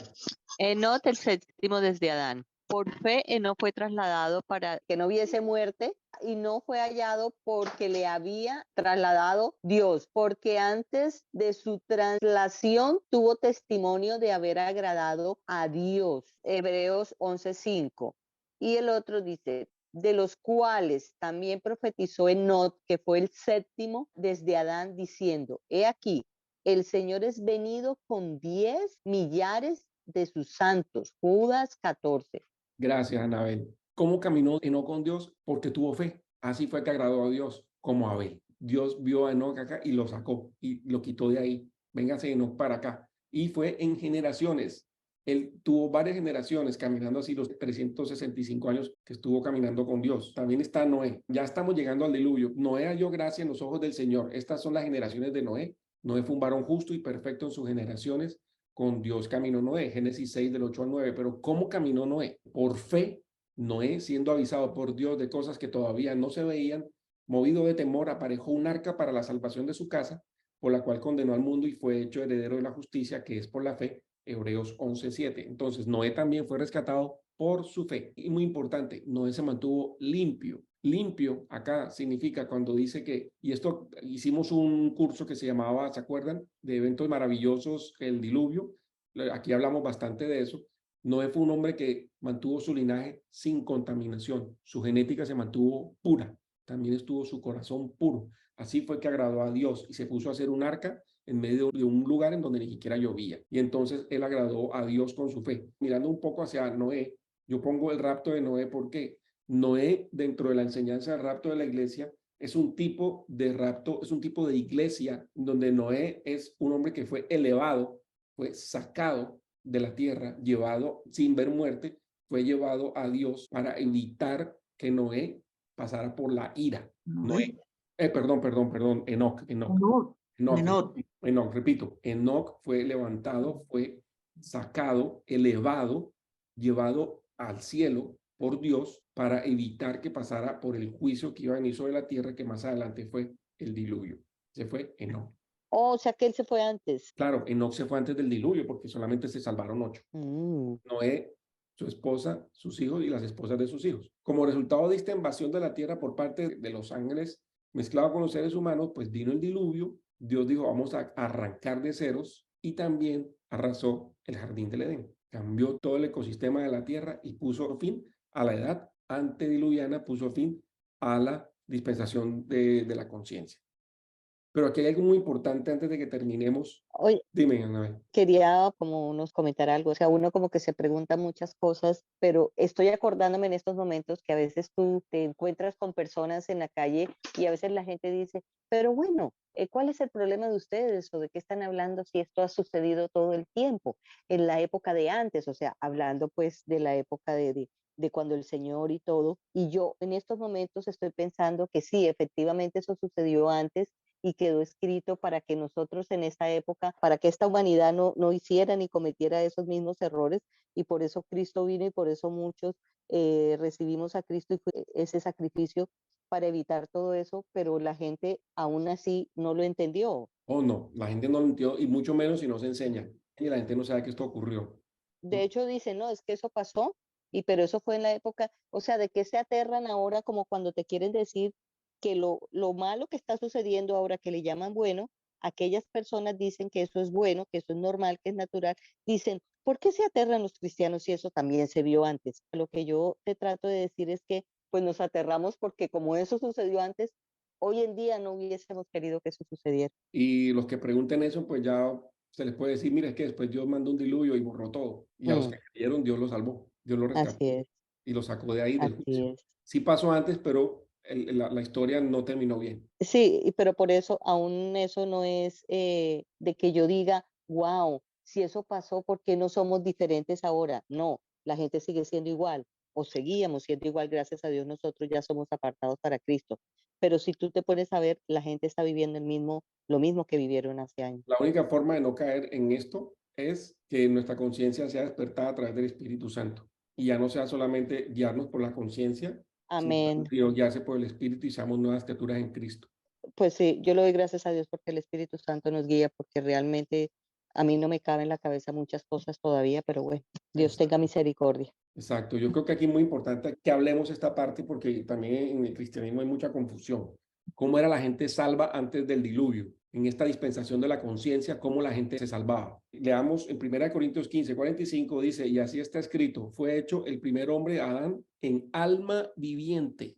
Enoc, el séptimo desde Adán. Por fe, Enoc fue trasladado para que no viese muerte y no fue hallado porque le había trasladado Dios, porque antes de su traslación tuvo testimonio de haber agradado a Dios. Hebreos 11:5. Y el otro dice, de los cuales también profetizó Enoc, que fue el séptimo desde Adán, diciendo, he aquí, el Señor es venido con 10 millares de sus santos. Judas 14. Gracias, Anabel. ¿Cómo caminó Enoc con Dios? Porque tuvo fe. Así fue que agradó a Dios, como Abel. Dios vio a Enoc acá y lo sacó y lo quitó de ahí. Véngase Enoc para acá. Y fue en generaciones. Él tuvo varias generaciones caminando así los 365 años que estuvo caminando con Dios. También está Noé. Ya estamos llegando al diluvio. Noé halló gracia en los ojos del Señor. Estas son las generaciones de Noé. Noé fue un varón justo y perfecto en sus generaciones. Con Dios caminó Noé, Génesis 6 del 8 al 9. Pero ¿cómo caminó Noé? Por fe, Noé, siendo avisado por Dios de cosas que todavía no se veían, movido de temor, aparejó un arca para la salvación de su casa, por la cual condenó al mundo y fue hecho heredero de la justicia, que es por la fe. Hebreos 11:7. Entonces, Noé también fue rescatado por su fe. Y muy importante, Noé se mantuvo limpio. Limpio acá significa cuando dice que, y esto hicimos un curso que se llamaba, ¿se acuerdan? De eventos maravillosos, el diluvio. Aquí hablamos bastante de eso. Noé fue un hombre que mantuvo su linaje sin contaminación. Su genética se mantuvo pura. También estuvo su corazón puro. Así fue que agradó a Dios y se puso a hacer un arca en medio de un lugar en donde ni siquiera llovía. Y entonces él agradó a Dios con su fe. Mirando un poco hacia Noé, yo pongo el rapto de Noé porque Noé, dentro de la enseñanza del rapto de la iglesia, es un tipo de rapto, es un tipo de iglesia donde Noé es un hombre que fue elevado, fue sacado de la tierra, llevado sin ver muerte, fue llevado a Dios para evitar que Noé pasara por la ira. Noé, Enoc. Repito, Enoc fue levantado, fue sacado, elevado, llevado al cielo por Dios para evitar que pasara por el juicio que iba a venir sobre la tierra, que más adelante fue el diluvio. Se fue Enoc. Oh, o sea que él se fue antes. Claro, Enoc se fue antes del diluvio porque solamente se salvaron 8. Noé, su esposa, sus hijos y las esposas de sus hijos. Como resultado de esta invasión de la tierra por parte de los ángeles mezclado con los seres humanos, pues vino el diluvio. Dios dijo, vamos a arrancar de ceros y también arrasó el jardín del Edén. Cambió todo el ecosistema de la tierra y puso fin a la edad antediluviana, puso fin a la dispensación de la conciencia. Pero aquí hay algo muy importante antes de que terminemos. Oye, dime, Ana. Quería como unos comentar algo, o sea, uno como que se pregunta muchas cosas, pero estoy acordándome en estos momentos que a veces tú te encuentras con personas en la calle y a veces la gente dice, pero bueno, ¿cuál es el problema de ustedes o de qué están hablando si esto ha sucedido todo el tiempo en la época de antes? O sea, hablando pues de la época de cuando el Señor y todo, y yo en estos momentos estoy pensando que sí, efectivamente eso sucedió antes y quedó escrito para que nosotros en esta época, para que esta humanidad no hiciera ni cometiera esos mismos errores, y por eso Cristo vino y por eso muchos recibimos a Cristo y fue ese sacrificio para evitar todo eso, pero la gente aún así no lo entendió. Oh, no, la gente no lo entendió y mucho menos si no se enseña y la gente no sabe que esto ocurrió. De hecho dicen, no, es que eso pasó, pero eso fue en la época, o sea, ¿de qué se aterran ahora como cuando te quieren decir que lo malo que está sucediendo ahora, que le llaman bueno, aquellas personas dicen que eso es bueno, que eso es normal, que es natural, dicen, ¿por qué se aterran los cristianos si eso también se vio antes? Lo que yo te trato de decir es que pues nos aterramos porque como eso sucedió antes, hoy en día no hubiésemos querido que eso sucediera. Y los que pregunten eso, pues ya se les puede decir, mira, es que después Dios mandó un diluvio y borró todo. Y a los que creyeron, Dios los salvó, Dios los rescató. Así es. Y los sacó de ahí del Así juicio. es. Sí pasó antes, pero la historia no terminó bien. Sí, pero por eso aún eso no es de que yo diga, wow, si eso pasó, ¿por qué no somos diferentes ahora? No, la gente sigue siendo igual, o seguíamos siendo igual, gracias a Dios nosotros ya somos apartados para Cristo. Pero si tú te pones a ver, la gente está viviendo lo mismo que vivieron hace años. La única forma de no caer en esto es que nuestra conciencia sea despertada a través del Espíritu Santo y ya no sea solamente guiarnos por la conciencia, Amén. Dios yace por el Espíritu y seamos nuevas criaturas en Cristo. Pues sí, yo le doy gracias a Dios porque el Espíritu Santo nos guía, porque realmente a mí no me cabe en la cabeza muchas cosas todavía, pero bueno, Dios tenga misericordia. Exacto, yo creo que aquí es muy importante que hablemos esta parte porque también en el cristianismo hay mucha confusión. ¿Cómo era la gente salva antes del diluvio? En esta dispensación de la conciencia, ¿cómo la gente se salvaba? Leamos en 1 Corintios 15:45, dice, y así está escrito, fue hecho el primer hombre, Adán, en alma viviente,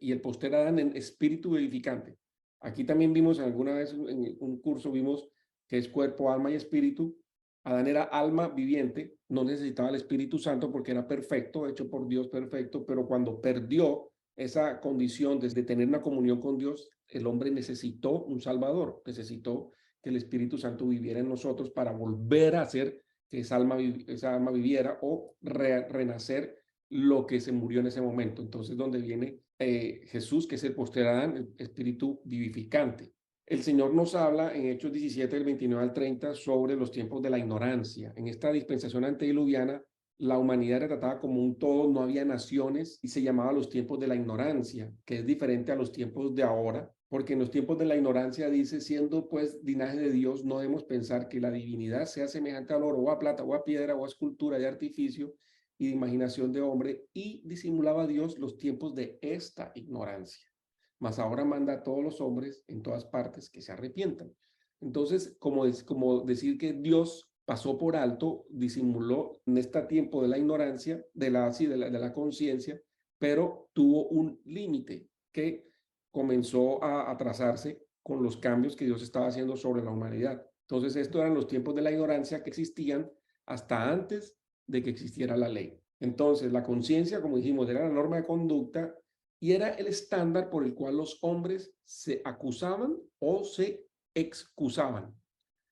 y el posterior Adán en espíritu vivificante. Aquí también vimos alguna vez en un curso, vimos que es cuerpo, alma y espíritu. Adán era alma viviente, no necesitaba el Espíritu Santo porque era perfecto, hecho por Dios perfecto, pero cuando perdió esa condición de tener una comunión con Dios, el hombre necesitó un Salvador, necesitó que el Espíritu Santo viviera en nosotros para volver a hacer que esa alma viviera o renacer lo que se murió en ese momento. Entonces, donde viene Jesús, que es el posterior Adán, el Espíritu vivificante. El Señor nos habla en Hechos 17, del 29 al 30, sobre los tiempos de la ignorancia. En esta dispensación antediluviana, la humanidad era tratada como un todo, no había naciones y se llamaba los tiempos de la ignorancia, que es diferente a los tiempos de ahora, porque en los tiempos de la ignorancia dice, siendo pues linaje de Dios, no debemos pensar que la divinidad sea semejante al oro o a plata o a piedra o a escultura de artificio y de imaginación de hombre, y disimulaba a Dios los tiempos de esta ignorancia. Mas ahora manda a todos los hombres en todas partes que se arrepientan. Entonces, como decir que Dios pasó por alto, disimuló en este tiempo de la ignorancia, de la conciencia, pero tuvo un límite que comenzó a trazarse con los cambios que Dios estaba haciendo sobre la humanidad. Entonces, estos eran los tiempos de la ignorancia que existían hasta antes de que existiera la ley. Entonces, la conciencia, como dijimos, era la norma de conducta y era el estándar por el cual los hombres se acusaban o se excusaban.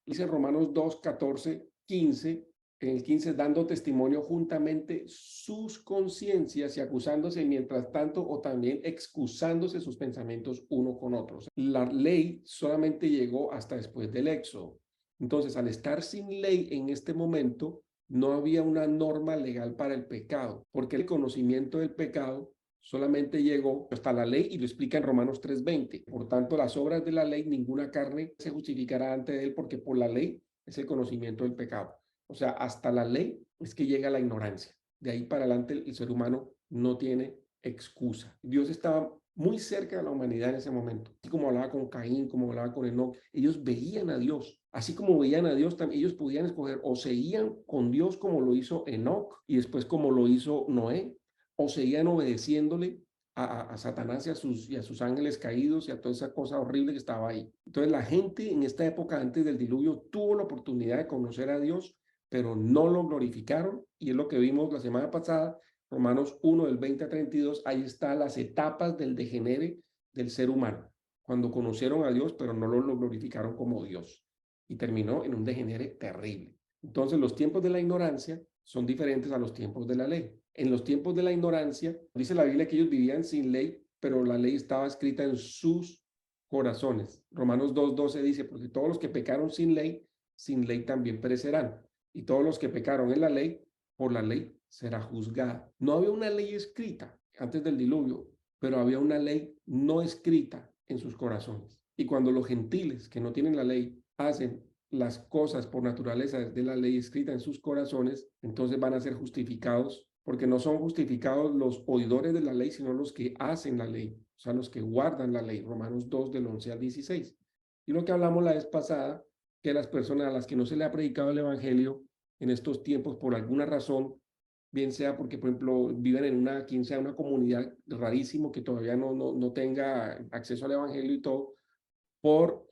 Dice Romanos 2, 14, 15, en el 15, dando testimonio juntamente sus conciencias y acusándose mientras tanto o también excusándose sus pensamientos uno con otros. La ley solamente llegó hasta después del Éxodo. Entonces, al estar sin ley en este momento, no había una norma legal para el pecado, porque el conocimiento del pecado solamente llegó hasta la ley y lo explica en Romanos 3:20. Por tanto, las obras de la ley, ninguna carne se justificará ante él, porque por la ley es el conocimiento del pecado. O sea, hasta la ley es que llega la ignorancia. De ahí para adelante el ser humano no tiene excusa. Dios estaba muy cerca de la humanidad en ese momento. Así como hablaba con Caín, como hablaba con Enoc, ellos veían a Dios. Así como veían a Dios, también ellos podían escoger o seguían con Dios como lo hizo Enoc y después como lo hizo Noé, o seguían obedeciéndole a Satanás y a sus ángeles caídos y a toda esa cosa horrible que estaba ahí. Entonces la gente en esta época antes del diluvio tuvo la oportunidad de conocer a Dios, pero no lo glorificaron, y es lo que vimos la semana pasada, Romanos 1, del 20 a 32, ahí están las etapas del degenere del ser humano, cuando conocieron a Dios, pero no lo glorificaron como Dios, y terminó en un degenere terrible. Entonces los tiempos de la ignorancia son diferentes a los tiempos de la ley. En los tiempos de la ignorancia, dice la Biblia que ellos vivían sin ley, pero la ley estaba escrita en sus corazones. Romanos 2:12 dice, porque todos los que pecaron sin ley también perecerán. Y todos los que pecaron en la ley, por la ley será juzgada. No había una ley escrita antes del diluvio, pero había una ley no escrita en sus corazones. Y cuando los gentiles que no tienen la ley hacen las cosas por naturaleza de la ley escrita en sus corazones, entonces van a ser justificados, porque no son justificados los oidores de la ley, sino los que hacen la ley, o sea, los que guardan la ley. Romanos 2, del 11 al 16. Y lo que hablamos la vez pasada, que las personas a las que no se le ha predicado el evangelio en estos tiempos por alguna razón, bien sea porque, por ejemplo, viven en una comunidad rarísimo que todavía no tenga acceso al evangelio y todo, por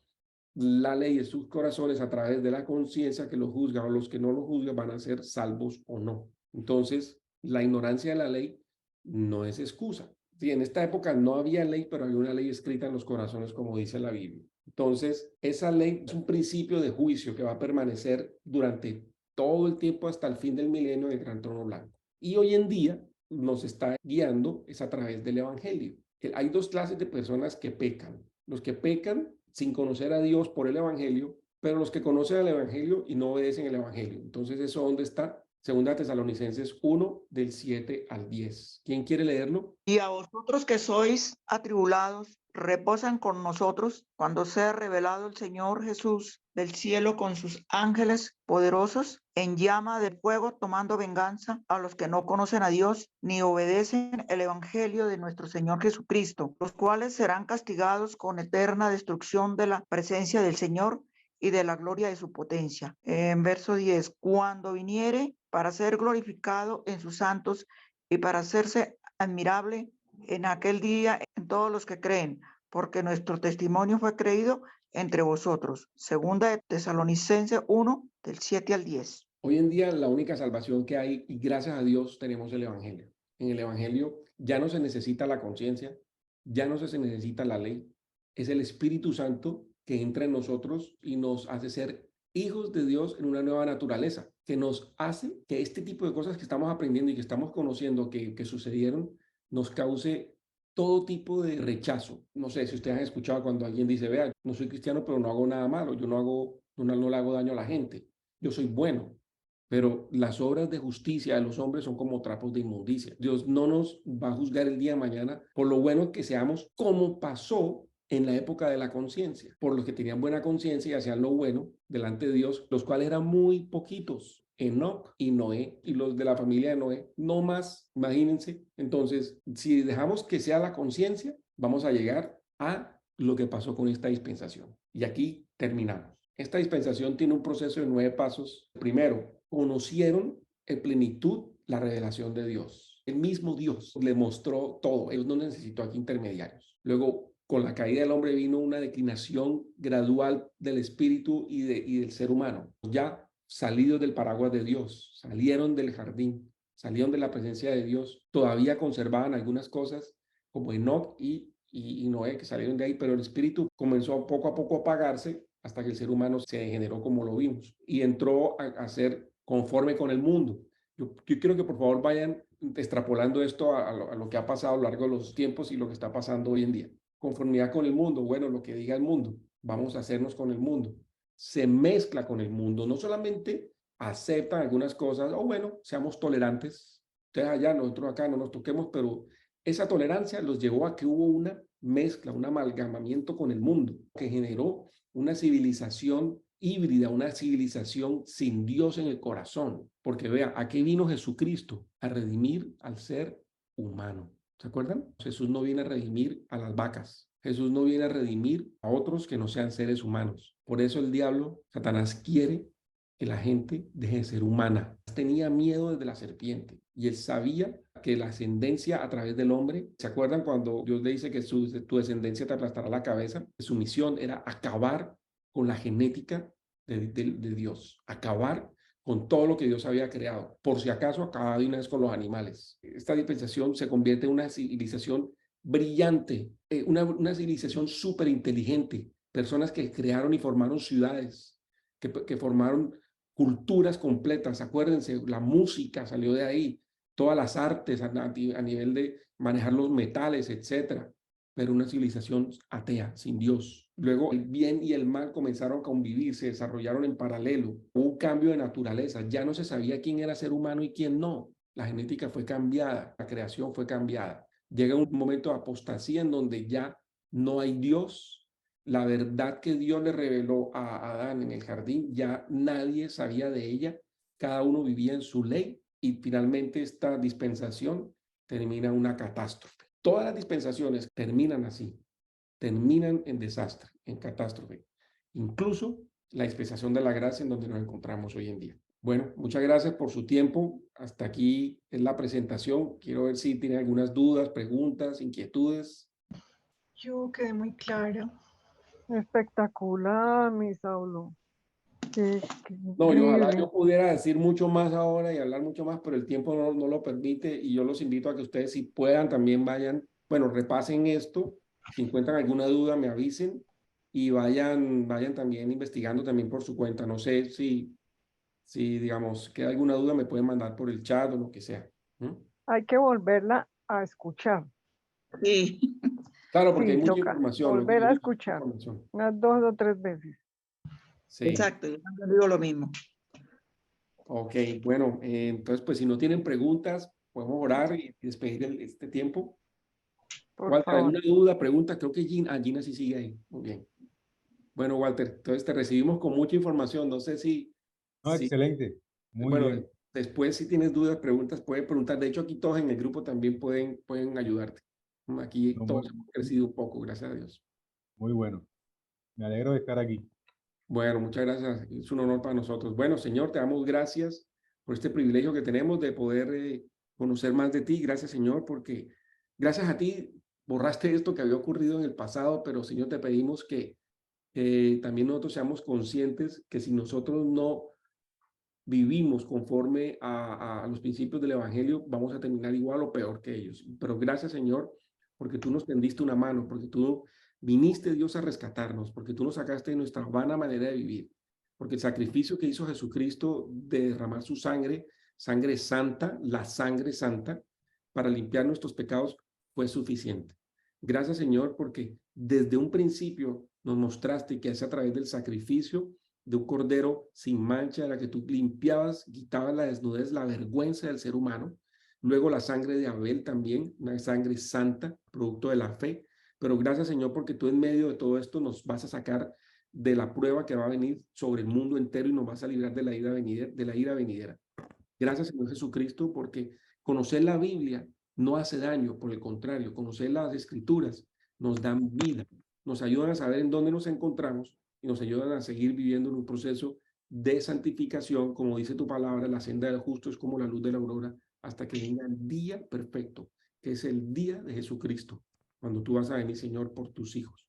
la ley en sus corazones a través de la conciencia que los juzga, o los que no lo juzgan van a ser salvos o no. Entonces, la ignorancia de la ley no es excusa. Sí, en esta época no había ley, pero había una ley escrita en los corazones, como dice la Biblia. Entonces, esa ley es un principio de juicio que va a permanecer durante todo el tiempo hasta el fin del milenio del gran trono blanco. Y hoy en día nos está guiando es a través del evangelio. Hay dos clases de personas que pecan. Los que pecan sin conocer a Dios por el evangelio, pero los que conocen el evangelio y no obedecen el evangelio. Entonces, ¿eso dónde está? Segunda Tesalonicenses 1, del 7 al 10. ¿Quién quiere leerlo? Y a vosotros que sois atribulados, reposan con nosotros cuando sea revelado el Señor Jesús del cielo con sus ángeles poderosos en llama de fuego, tomando venganza a los que no conocen a Dios ni obedecen el evangelio de nuestro Señor Jesucristo, los cuales serán castigados con eterna destrucción de la presencia del Señor y de la gloria de su potencia. En verso 10, cuando viniere para ser glorificado en sus santos y para hacerse admirable en aquel día en todos los que creen, porque nuestro testimonio fue creído entre vosotros. Segunda de Tesalonicenses 1, del 7 al 10. Hoy en día la única salvación que hay, y gracias a Dios tenemos el Evangelio. En el Evangelio ya no se necesita la conciencia, ya no se necesita la ley. Es el Espíritu Santo que entra en nosotros y nos hace ser hijos de Dios en una nueva naturaleza, que nos hace que este tipo de cosas que estamos aprendiendo y que estamos conociendo que sucedieron, nos cause todo tipo de rechazo. No sé si ustedes han escuchado cuando alguien dice, vea, no soy cristiano, pero no hago nada malo, yo no le hago daño a la gente, yo soy bueno. Pero las obras de justicia de los hombres son como trapos de inmundicia. Dios no nos va a juzgar el día de mañana por lo bueno que seamos, como pasó en la época de la conciencia, por los que tenían buena conciencia y hacían lo bueno delante de Dios, los cuales eran muy poquitos. Enoc y Noé, y los de la familia de Noé, no más, imagínense. Entonces, si dejamos que sea la conciencia, vamos a llegar a lo que pasó con esta dispensación. Y aquí terminamos. Esta dispensación tiene un proceso de 9 pasos. Primero, conocieron en plenitud la revelación de Dios. El mismo Dios le mostró todo. Él no necesitó aquí intermediarios. Luego, con la caída del hombre vino una declinación gradual del espíritu y del ser humano. Ya salidos del paraguas de Dios, salieron del jardín, salieron de la presencia de Dios, todavía conservaban algunas cosas como Enoc y Noé, que salieron de ahí, pero el espíritu comenzó poco a poco a apagarse hasta que el ser humano se degeneró como lo vimos y entró a ser conforme con el mundo. Yo quiero que por favor vayan extrapolando esto a lo que ha pasado a lo largo de los tiempos y lo que está pasando hoy en día. Conformidad con el mundo, bueno, lo que diga el mundo, vamos a hacernos con el mundo. Se mezcla con el mundo, no solamente aceptan algunas cosas, o bueno, seamos tolerantes, ustedes allá, nosotros acá no nos toquemos, pero esa tolerancia los llevó a que hubo una mezcla, un amalgamamiento con el mundo, que generó una civilización híbrida, una civilización sin Dios en el corazón. Porque vea, ¿a qué vino Jesucristo? A redimir al ser humano. ¿Se acuerdan? Jesús no viene a redimir a las vacas. Jesús no viene a redimir a otros que no sean seres humanos. Por eso el diablo, Satanás, quiere que la gente deje de ser humana. Tenía miedo desde la serpiente y él sabía que la ascendencia a través del hombre, ¿se acuerdan cuando Dios le dice que tu descendencia te aplastará la cabeza? Su misión era acabar con la genética de Dios, acabar con todo lo que Dios había creado. Por si acaso, acababa de una vez con los animales. Esta dispensación se convierte en una civilización brillante, una civilización súper inteligente, personas que crearon y formaron ciudades, que formaron culturas completas. Acuérdense, la música salió de ahí, todas las artes a nivel de manejar los metales, etcétera. Pero una civilización atea, sin Dios. Luego el bien y el mal comenzaron a convivir, se desarrollaron en paralelo. Hubo un cambio de naturaleza, ya no se sabía quién era ser humano y quién no. La genética fue cambiada, la creación fue cambiada. Llega un momento de apostasía en donde ya no hay Dios. La verdad que Dios le reveló a Adán en el jardín, ya nadie sabía de ella, cada uno vivía en su ley y finalmente esta dispensación termina en una catástrofe. Todas las dispensaciones terminan así, terminan en desastre, en catástrofe. Incluso la dispensación de la gracia en donde nos encontramos hoy en día. Bueno, muchas gracias por su tiempo. Hasta aquí es la presentación. Quiero ver si tienen algunas dudas, preguntas, inquietudes. Yo quedé muy clara. Espectacular, mi Saulo. No, yo ojalá yo pudiera decir mucho más ahora y hablar mucho más, pero el tiempo no lo permite y yo los invito a que ustedes si puedan también vayan, bueno, repasen esto, si encuentran alguna duda me avisen y vayan también investigando también por su cuenta. No sé si digamos, queda alguna duda me pueden mandar por el chat o lo que sea. Hay que volverla a escuchar. Sí. Claro, porque Sí, hay mucha toca información. volver a escuchar unas 2 o 3 veces. Sí. Exacto, yo también digo lo mismo. Ok, bueno, entonces pues si no tienen preguntas, podemos orar y despedir este tiempo. Por Walter, favor. ¿alguna duda, pregunta? Creo que Gina sí sigue ahí. Muy bien. Bueno, Walter, entonces te recibimos con mucha información. No sé No, si excelente. Muy bueno, bien. después si tienes dudas, preguntas, puedes preguntar. De hecho, aquí todos en el grupo también pueden ayudarte. Aquí No, todos hemos crecido un poco, gracias a Dios. muy bueno. Me alegro de estar aquí. Bueno, muchas gracias. Es un honor para nosotros. Bueno, Señor, te damos gracias por este privilegio que tenemos de poder conocer más de ti. Gracias, Señor, porque gracias a ti borraste esto que había ocurrido en el pasado, pero Señor, te pedimos que también nosotros seamos conscientes que si nosotros no vivimos conforme a los principios del Evangelio, vamos a terminar igual o peor que ellos. Pero gracias, Señor, porque tú nos tendiste una mano, porque tú viniste, Dios, a rescatarnos, porque tú nos sacaste de nuestra vana manera de vivir, porque el sacrificio que hizo Jesucristo de derramar su sangre, sangre santa, la sangre santa, para limpiar nuestros pecados, fue suficiente. Gracias, Señor, porque desde un principio nos mostraste que es a través del sacrificio de un cordero sin mancha, de la que tú limpiabas, quitabas la desnudez, la vergüenza del ser humano. Luego la sangre de Abel también, una sangre santa, producto de la fe. Pero gracias, Señor, porque tú en medio de todo esto nos vas a sacar de la prueba que va a venir sobre el mundo entero y nos vas a librar de la ira venidera. Gracias, Señor Jesucristo, porque conocer la Biblia no hace daño, por el contrario, conocer las Escrituras nos dan vida, nos ayudan a saber en dónde nos encontramos y nos ayudan a seguir viviendo en un proceso de santificación, como dice tu palabra, la senda del justo es como la luz de la aurora, hasta que venga el día perfecto, que es el día de Jesucristo, cuando tú vas a venir, Señor, por tus hijos.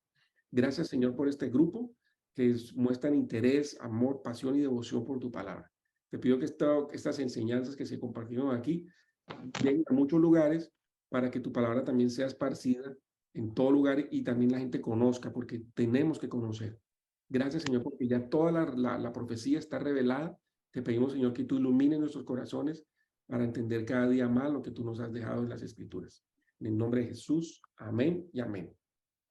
Gracias, Señor, por este grupo que muestran interés, amor, pasión y devoción por tu palabra. Te pido que estas enseñanzas que se compartieron aquí lleguen a muchos lugares para que tu palabra también sea esparcida en todo lugar y también la gente conozca, porque tenemos que conocer. Gracias, Señor, porque ya toda la profecía está revelada. Te pedimos, Señor, que tú ilumines nuestros corazones para entender cada día más lo que tú nos has dejado en las Escrituras. En el nombre de Jesús, amén y amén.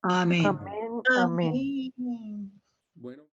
Amén. Amén. Amén. Amén. Bueno.